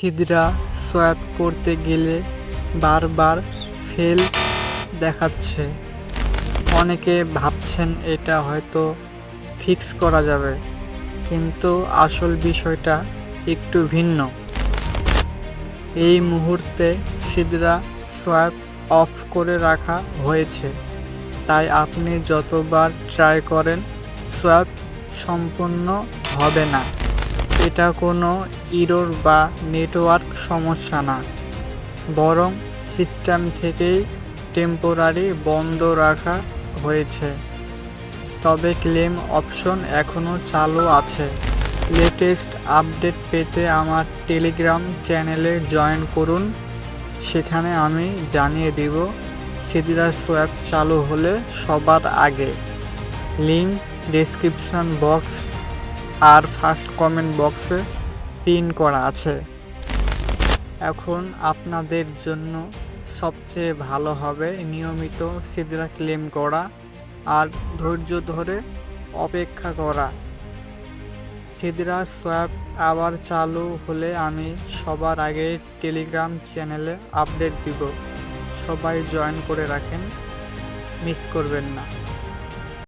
Sidra swap করতে গেলে বারবার ফেল দেখাচ্ছে। অনেকে ভাবছেন এটা হয়তো ফিক্স করা যাবে, কিন্তু আসল বিষয়টা একটু ভিন্ন। এই মুহূর্তে সিদরা সোয়াপ অফ করে রাখা হয়েছে, তাই আপনি যতবার ট্রাই করেন সোয়াপ সম্পূর্ণ হবে না। এটা কোনো ইরর বা নেটওয়ার্ক সমস্যা না, বরং সিস্টেম থেকেই টেম্পোরারি বন্ধ রাখা হয়েছে। তবে ক্লেম অপশন এখনও চালু আছে। লেটেস্ট আপডেট পেতে আমার টেলিগ্রাম চ্যানেলে জয়েন করুন। সেখানে আমি জানিয়ে দিব সিদরা সোয়াপ চালু হলে সবার আগে। লিঙ্ক ডেসক্রিপশন বক্স আর ফার্স্ট কমেন্ট বক্সে পিন করা আছে। এখন আপনাদের জন্য সবচেয়ে ভালো হবে নিয়মিত সিদরা ক্লেম করা আর ধৈর্য ধরে অপেক্ষা করা। সিদরা সোয়াপ আবার চালু হলে আমি সবার আগে টেলিগ্রাম চ্যানেলে আপডেট দিব। সবাই জয়েন করে রাখেন, মিস করবেন না।